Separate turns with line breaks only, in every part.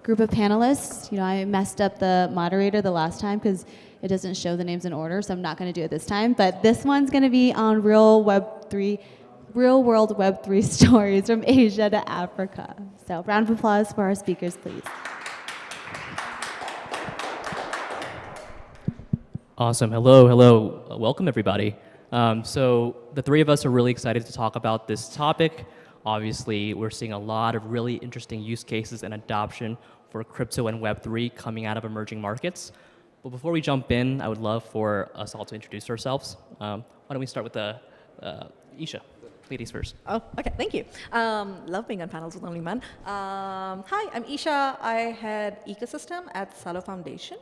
group of panelists. I messed up the moderator the last time because it doesn't show the names in order, so I'm not going to do it this time. But this one's going to be on real world Web3 stories from Asia to Africa. So round of applause for our speakers, please.
Awesome. Hello. Welcome, everybody. So the three of us are really excited to talk about this topic. Obviously, we're seeing a lot of really interesting use cases and adoption for crypto and Web3 coming out of emerging markets. But before we jump in, I would love for us all to introduce ourselves. Why don't we start with Isha? Ladies first.
Oh, okay, thank you. Love being on panels with only men. Hi, I'm Isha. I head ecosystem at Salo Foundation.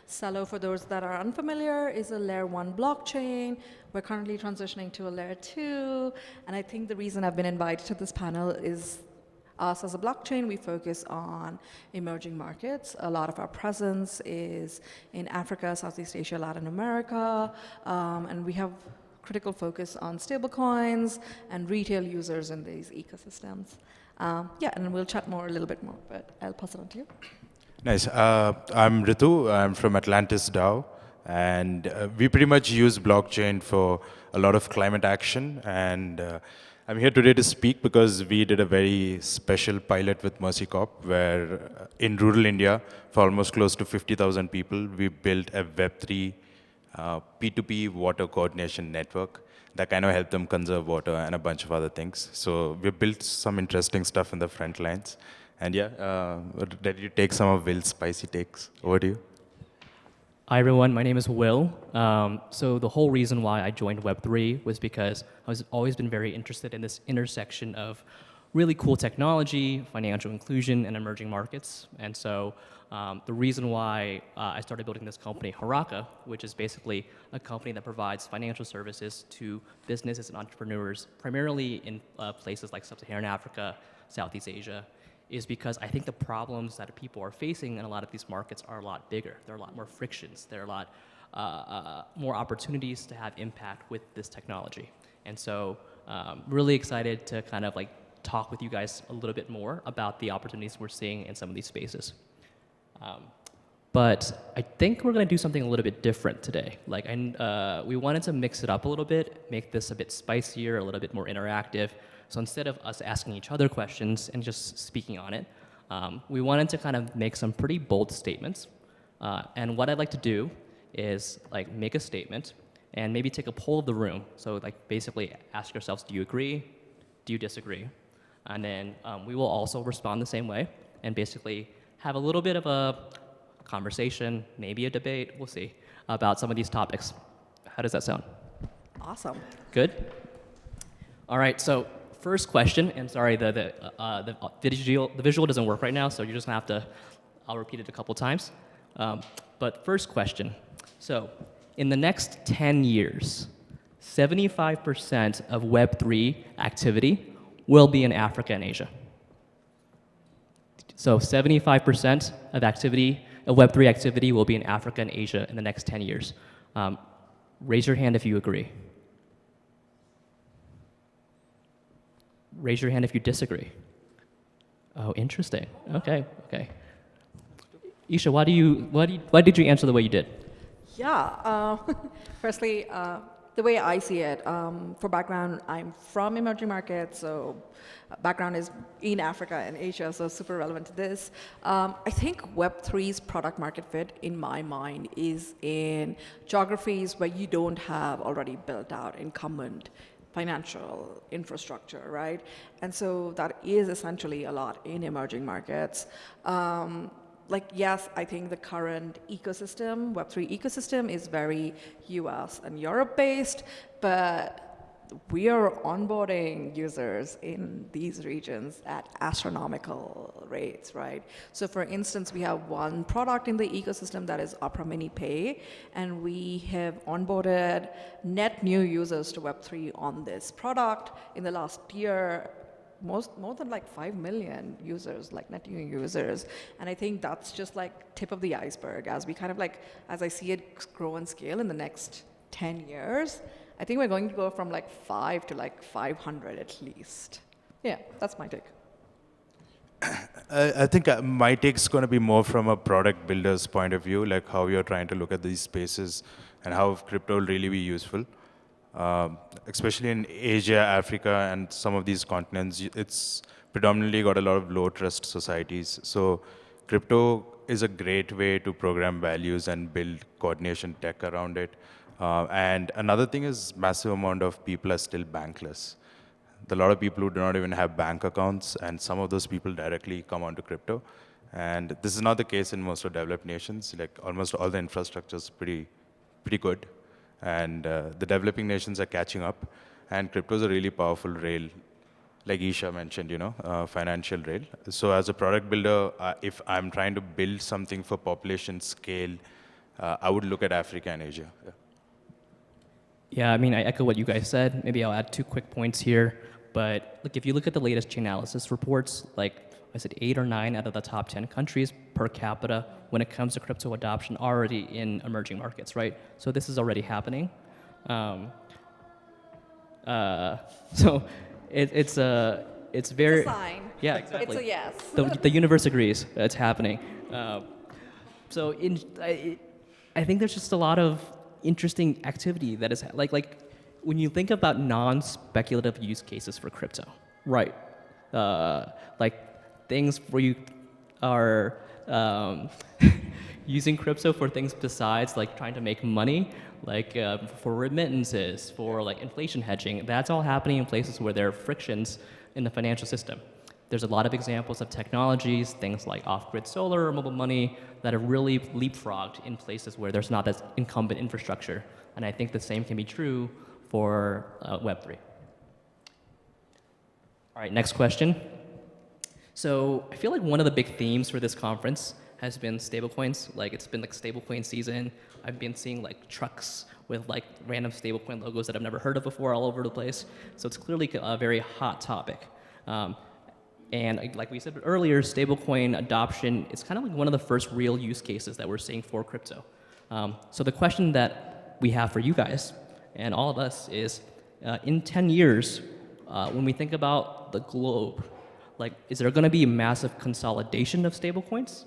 Salo, for those that are unfamiliar, is a layer 1 blockchain. We're currently transitioning to a layer 2. And I think the reason I've been invited to this panel is us as a blockchain, we focus on emerging markets. A lot of our presence is in Africa, Southeast Asia, Latin America, and we have critical focus on stablecoins and retail users in these ecosystems. And we'll chat a little bit more, but I'll pass it on to you.
Nice. I'm Irthu. I'm from Atlantis DAO, and we pretty much use blockchain for a lot of climate action. And I'm here today to speak because we did a very special pilot with Mercy Corp, where in rural India, for almost close to 50,000 people, we built a Web3 P2P water coordination network that kind of helped them conserve water and a bunch of other things. So we built some interesting stuff in the front lines. And ready to take some of Will's spicy takes. Over to you.
Hi, everyone. My name is Will. So the whole reason why I joined Web3 was because I've always been very interested in this intersection of really cool technology, financial inclusion, and emerging markets. And so the reason why I started building this company, Haraka, which is basically a company that provides financial services to businesses and entrepreneurs, primarily in places like Sub-Saharan Africa, Southeast Asia, is because I think the problems that people are facing in a lot of these markets are a lot bigger. There are a lot more frictions. There are a lot more opportunities to have impact with this technology. And so really excited to kind of talk with you guys a little bit more about the opportunities we're seeing in some of these spaces. But I think we're going to do something a little bit different today. We wanted to mix it up a little bit, make this a bit spicier, a little bit more interactive. So instead of us asking each other questions and just speaking on it, we wanted to kind of make some pretty bold statements. And what I'd like to do is make a statement and maybe take a poll of the room. So basically ask yourselves, do you agree? Do you disagree? And then we will also respond the same way and basically have a little bit of a conversation, maybe a debate, we'll see, about some of these topics. How does that sound?
Awesome.
Good? All right, so first question, and sorry, the visual doesn't work right now, so you're just gonna have to, I'll repeat it a couple times. But first question, so in the next 10 years, 75% of Web3 activity will be in Africa and Asia. So 75% of Web3 activity will be in Africa and Asia in the next 10 years. Raise your hand if you agree. Raise your hand if you disagree. Oh, interesting. Okay. Isha, why did you answer the way you did?
Yeah. Firstly, the way I see it, for background, I'm from emerging markets, so background is in Africa and Asia, so super relevant to this. I think Web3's product market fit, in my mind, is in geographies where you don't have already built out incumbent financial infrastructure, right? And so that is essentially a lot in emerging markets. Yes, I think the current ecosystem, Web3 ecosystem, is very US and Europe based, but we are onboarding users in these regions at astronomical rates, right? So for instance, we have one product in the ecosystem that is Opera Mini Pay, and we have onboarded net new users to Web3 on this product in the last year. More than 5 million users, net new users. And I think that's just tip of the iceberg as we kind of as I see it grow and scale in the next 10 years, I think we're going to go from 5 to 500 at least. Yeah, that's my take.
I think my take's going to be more from a product builder's point of view, like how you're trying to look at these spaces and how crypto will really be useful. Especially in Asia, Africa, and some of these continents, it's predominantly got a lot of low trust societies. So crypto is a great way to program values and build coordination tech around it. And another thing is massive amount of people are still bankless. There are a lot of people who do not even have bank accounts, and some of those people directly come onto crypto. And this is not the case in most of developed nations. Like almost all the infrastructure is pretty good, and the developing nations are catching up. And crypto is a really powerful rail, like Isha mentioned, financial rail. So as a product builder, if I'm trying to build something for population scale, I would look at Africa and Asia. Yeah.
Yeah, I mean, I echo what you guys said. Maybe I'll add 2 quick points here. But look, if you look at the latest Chainalysis reports, like I said, 8 or 9 out of the top 10 countries per capita when it comes to crypto adoption already in emerging markets, right? So this is already happening. So it's very
It's a sign.
Yeah, exactly.
It's a yes.
The universe agrees that it's happening. So I think there's just a lot of interesting activity that is like when you think about non-speculative use cases for crypto, right? Like things where you are using crypto for things besides like trying to make money, like for remittances, for like inflation hedging. That's all happening in places where there are frictions in the financial system. There's a lot of examples of technologies, things like off-grid solar or mobile money, that are really leapfrogged in places where there's not that incumbent infrastructure. And I think the same can be true for Web3. All right, next question. So I feel like one of the big themes for this conference has been stablecoins. Like it's been like stablecoin season. I've been seeing like trucks with like random stablecoin logos that I've never heard of before all over the place. So it's clearly a very hot topic. And like we said earlier, stablecoin adoption is kind of like one of the first real use cases that we're seeing for crypto. So the question that we have for you guys and all of us is, in 10 years, when we think about the globe, like, is there going to be a massive consolidation of stablecoins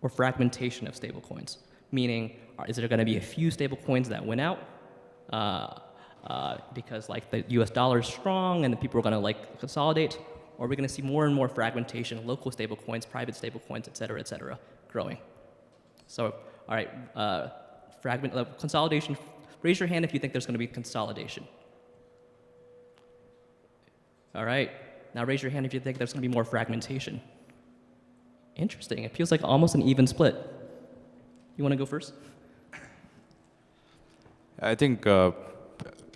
or fragmentation of stablecoins? Meaning, is there going to be a few stablecoins that win out because like the U.S. dollar is strong and the people are going to like consolidate? Or are we going to see more and more fragmentation, local stablecoins, private stablecoins, et cetera, growing? So, all right, consolidation. Raise your hand if you think there's going to be consolidation. All right, now raise your hand if you think there's going to be more fragmentation. Interesting. It feels like almost an even split. You want to go first?
I think,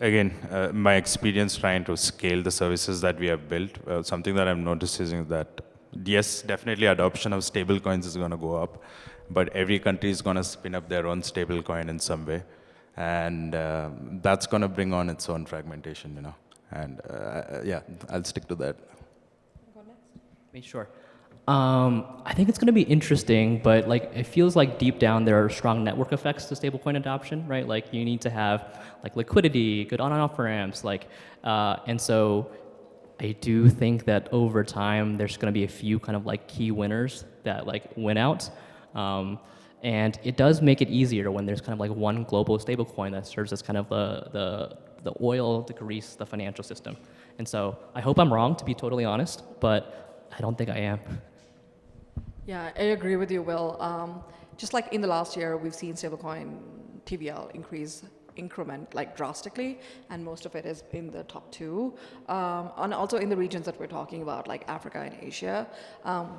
again, my experience trying to scale the services that we have built, something that I'm noticing is that, yes, definitely adoption of stable coins is going to go up, but every country is going to spin up their own stable coin in some way. And that's going to bring on its own fragmentation, And yeah, I'll stick to that.
Sure. I think it's going to be interesting, but like it feels like deep down there are strong network effects to stablecoin adoption, right? Like you need to have like liquidity, good on and off ramps, like, and so I do think that over time there's going to be a few kind of like key winners that like win out, and it does make it easier when there's kind of like one global stablecoin that serves as kind of the oil to grease the financial system. And so I hope I'm wrong, to be totally honest, but I don't think I am.
Yeah, I agree with you, Will. Just like in the last year, we've seen stablecoin TVL increment like drastically, and most of it is in the top 2, and also in the regions that we're talking about, like Africa and Asia.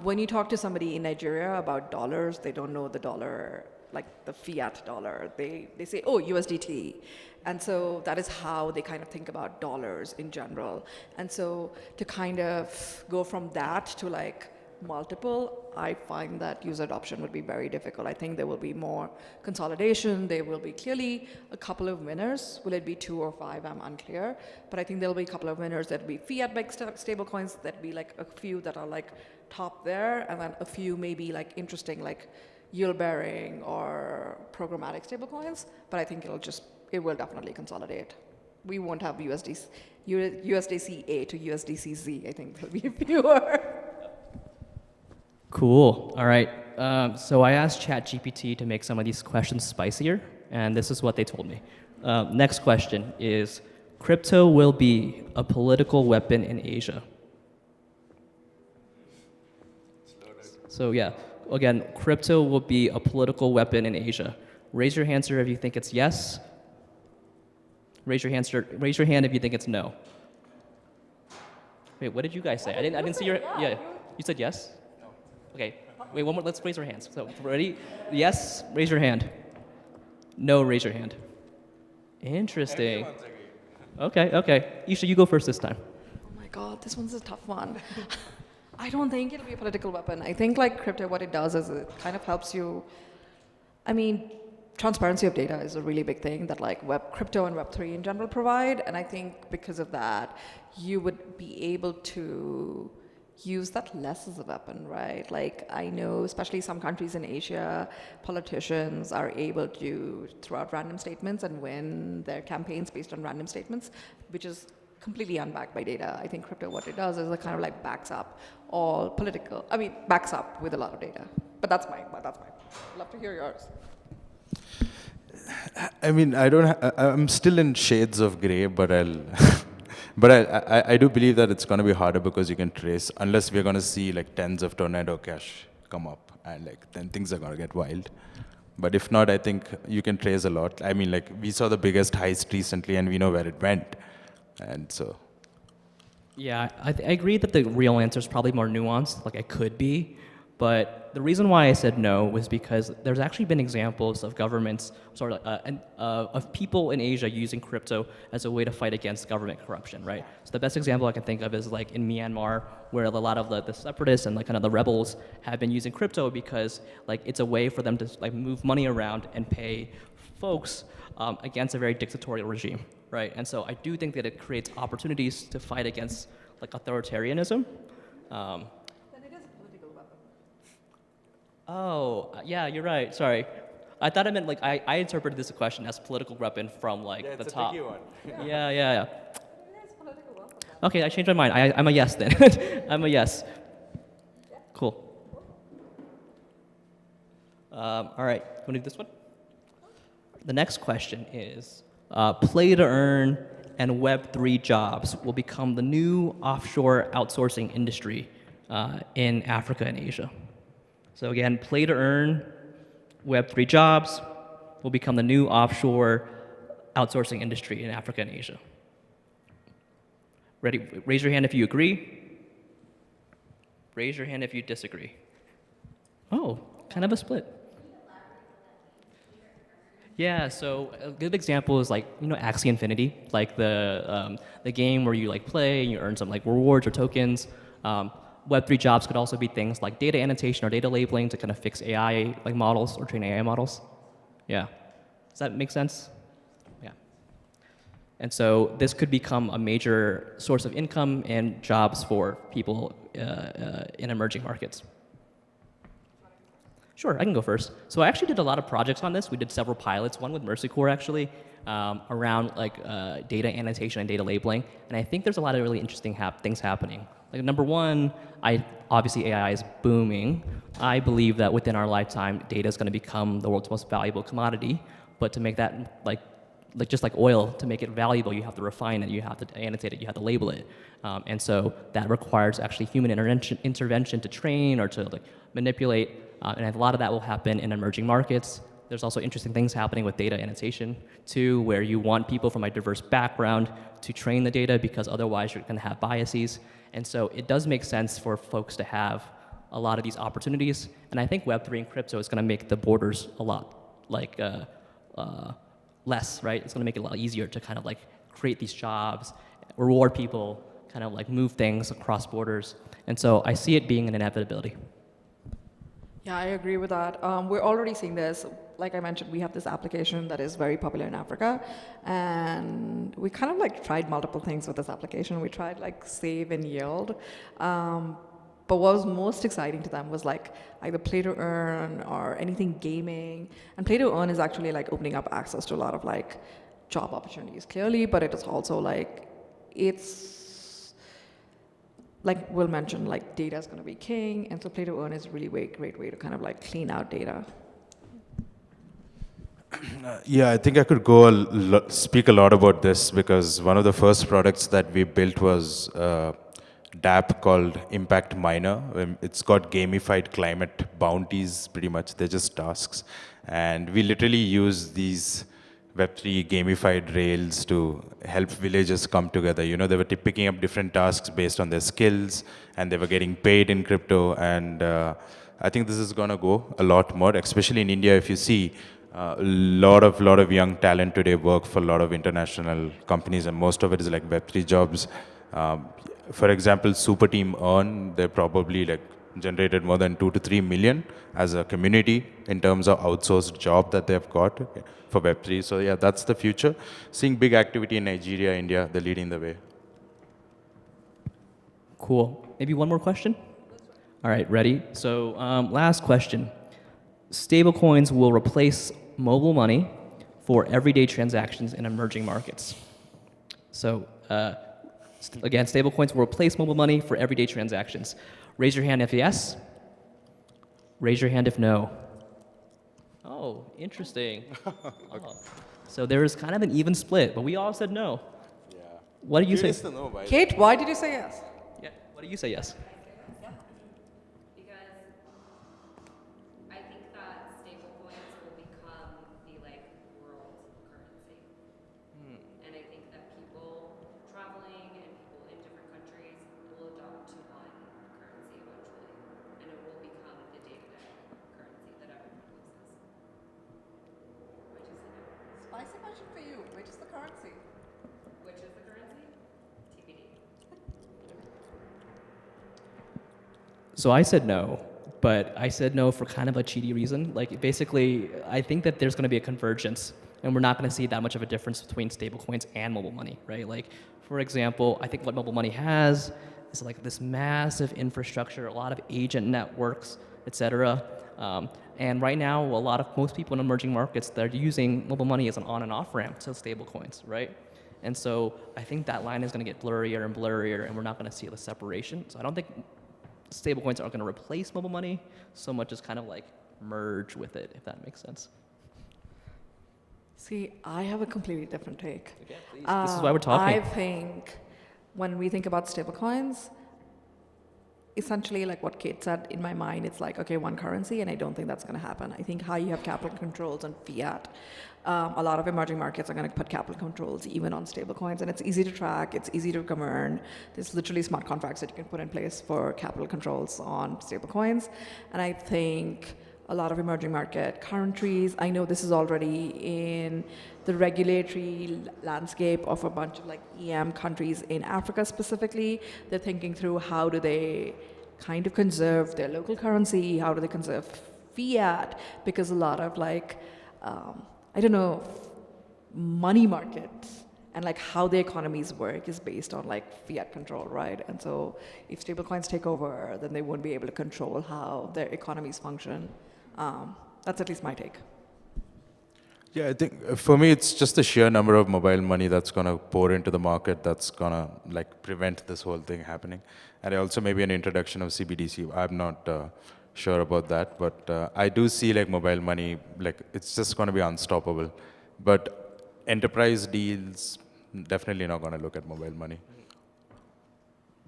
When you talk to somebody in Nigeria about dollars, they don't know the dollar, like the fiat dollar. They say, oh, USDT. And so that is how they kind of think about dollars in general. And so to kind of go from that to like multiple, I find that user adoption would be very difficult. I think there will be more consolidation. There will be clearly a couple of winners. Will it be 2 or 5? I'm unclear. But I think there'll be a couple of winners. There'll be fiat-based stablecoins. There'll be like a few that are like top there, and then a few maybe like interesting like yield-bearing or programmatic stablecoins. But I think it will definitely consolidate. We won't have USDC A to USDC Z. I think there'll be fewer.
Cool. All right. So I asked ChatGPT to make some of these questions spicier, and this is what they told me. Next question is, crypto will be a political weapon in Asia. So yeah, again, crypto will be a political weapon in Asia. Raise your hand, sir, if you think it's yes. Raise your hand, sir. Raise your hand if you think it's no. Wait, what did you guys say? I didn't see your. Yeah, you said yes. No. Okay. Wait, one more. Let's raise our hands. So ready? Yes. Raise your hand. No. Raise your hand. Interesting. Okay. Okay. Isha, you go first this time.
Oh my God, this one's a tough one. I don't think it'll be a political weapon. I think like crypto, what it does is it kind of helps you. I mean, transparency of data is a really big thing that like crypto and Web3 in general provide. And I think because of that, you would be able to use that less as a weapon, right? Like I know, especially some countries in Asia, politicians are able to throw out random statements and win their campaigns based on random statements, which is completely unbacked by data. I think crypto, what it does is it kind of like backs up all political, backs up with a lot of data. But that's mine. I'd love to hear yours.
I mean, I'm still in shades of gray, but I do believe that it's going to be harder because you can trace, unless we're going to see like tens of tornado cash come up, and like then things are going to get wild. But if not, I think you can trace a lot. I mean, like we saw the biggest heist recently, and we know where it went, and so.
Yeah, I agree that the real answer is probably more nuanced, like it could be. But the reason why I said no was because there's actually been examples of governments, of people in Asia using crypto as a way to fight against government corruption, right? So the best example I can think of is like in Myanmar, where a lot of the separatists and like kind of the rebels have been using crypto because like it's a way for them to like move money around and pay folks against a very dictatorial regime, right? And so I do think that it creates opportunities to fight against like authoritarianism. Oh, yeah, you're right. Sorry. I thought I meant like I interpreted this question as political weapon from like the top. Yeah, it's a tricky one. Yeah. Okay, I changed my mind. I'm a yes then. I'm a yes. Cool. All right, want to do this one? The next question is, play to earn and Web3 jobs will become the new offshore outsourcing industry in Africa and Asia. So again, play to earn, Web3 jobs will become the new offshore outsourcing industry in Africa and Asia. Ready? Raise your hand if you agree. Raise your hand if you disagree. Oh, kind of a split. Yeah, so a good example is like, Axie Infinity, like the game where you like play and you earn some like rewards or tokens. Web3 jobs could also be things like data annotation or data labeling to kind of fix AI like models or train AI models. Yeah. Does that make sense? Yeah. And so this could become a major source of income and jobs for people in emerging markets. Sure, I can go first. So I actually did a lot of projects on this. We did several pilots, one with Mercy Corps actually, around like data annotation and data labeling. And I think there's a lot of really interesting things happening. Like number one, obviously AI is booming. I believe that within our lifetime, data is going to become the world's most valuable commodity. But to make that like just like oil, to make it valuable, you have to refine it, you have to annotate it, you have to label it. And so that requires actually human intervention to train or to like manipulate. And a lot of that will happen in emerging markets. There's also interesting things happening with data annotation too, where you want people from a diverse background to train the data because otherwise you're going to have biases. And so it does make sense for folks to have a lot of these opportunities. And I think Web3 and crypto is going to make the borders a lot like less, right? It's going to make it a lot easier to kind of like create these jobs, reward people, kind of like move things across borders. And so I see it being an inevitability.
Yeah, I agree with that. We're already seeing this. Like I mentioned, we have this application that is very popular in Africa, and we kind of like tried multiple things with this application. We tried like save and yield, but what was most exciting to them was like either play to earn or anything gaming. And play to earn is actually like opening up access to a lot of like job opportunities clearly, but it is also like like Will mentioned, like data is going to be king, and so play to earn is a really great way to kind of like clean out data.
Yeah, I think I could speak a lot about this because one of the first products that we built was DApp called Impact Miner. It's got gamified climate bounties, pretty much. They're just tasks. And we literally use these Web3 gamified rails to help villagers come together. You know, they were picking up different tasks based on their skills, and they were getting paid in crypto. And I think this is going to go a lot more, especially in India. If you see, a lot of young talent today work for a lot of international companies, and most of it is like Web3 jobs. For example, Super Team Earn, they probably like generated more than 2 to 3 million as a community in terms of outsourced job that they've got for Web3. So yeah, that's the future. Seeing big activity in Nigeria, India, they're leading the way.
Cool. Maybe one more question? All right, ready? So last question. Stablecoins will replace mobile money for everyday transactions in emerging markets. So again, stablecoins will replace mobile money for everyday transactions. Raise your hand if yes. Raise your hand if no. Oh, interesting. Oh. So there is kind of an even split, but we all said no.
Yeah.
What do you say?
Kate, why did you say yes?
Yeah. What do you say yes?
Because I think that stablecoins will become the world currency, and I think that people traveling and people in different countries will adopt to one currency eventually, and it will become the day-to-day currency that everyone uses. Which is
Spicy question for you. Which is the currency?
which is the currency? TBD.
So I said no, but I said no for kind of a cheaty reason. Like basically, I think that there's going to be a convergence, and we're not going to see that much of a difference between stablecoins and mobile money, right? Like, for example, I think what mobile money has is like this massive infrastructure, a lot of agent networks, et cetera. And right now, most people in emerging markets, they're using mobile money as an on and off ramp to stablecoins, right? And so I think that line is going to get blurrier and blurrier, and we're not going to see the separation. So I don't think stablecoins aren't going to replace mobile money so much as kind of like merge with it, if that makes sense.
See, I have a completely different take.
Okay, please. This is why we're talking.
I think when we think about stablecoins, essentially like what Kate said, in my mind, it's like, okay, one currency, and I don't think that's going to happen. I think how you have capital controls on fiat, a lot of emerging markets are going to put capital controls even on stablecoins, and it's easy to track, it's easy to govern. There's literally smart contracts that you can put in place for capital controls on stablecoins, and I think a lot of emerging market countries, I know this is already in the regulatory landscape of a bunch of like EM countries in Africa specifically. They're thinking through how do they kind of conserve their local currency, how do they conserve fiat, because a lot of like, money markets and like how the economies work is based on like fiat control, right? And so if stablecoins take over, then they won't be able to control how their economies function. That's at least my take.
Yeah, I think for me, it's just the sheer number of mobile money that's going to pour into the market that's going to like prevent this whole thing happening. And also maybe an introduction of CBDC. I'm not sure about that, but I do see like mobile money, like it's just going to be unstoppable. But enterprise deals, definitely not going to look at mobile money.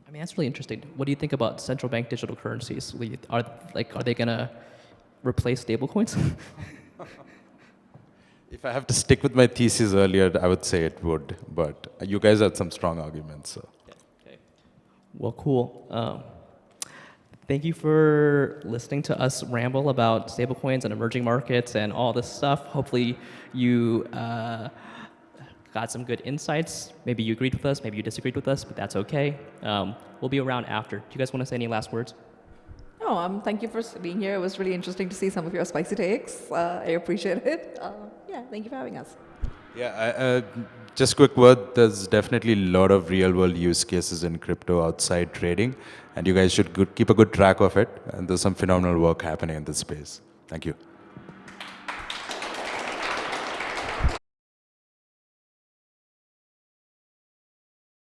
I mean, that's really interesting. What do you think about central bank digital currencies? Are they going to replace stablecoins?
If I have to stick with my thesis earlier, I would say it would, but you guys had some strong arguments. So.
Okay. Well, cool. Thank you for listening to us ramble about stablecoins and emerging markets and all this stuff. Hopefully you got some good insights. Maybe you agreed with us, maybe you disagreed with us, but that's okay. We'll be around after. Do you guys want to say any last words?
No, thank you for being here. It was really interesting to see some of your spicy takes. I appreciate it. Thank you for having us.
Yeah, just quick word, there's definitely a lot of real world use cases in crypto outside trading, and you guys should keep a good track of it, and there's some phenomenal work happening in this space. Thank you.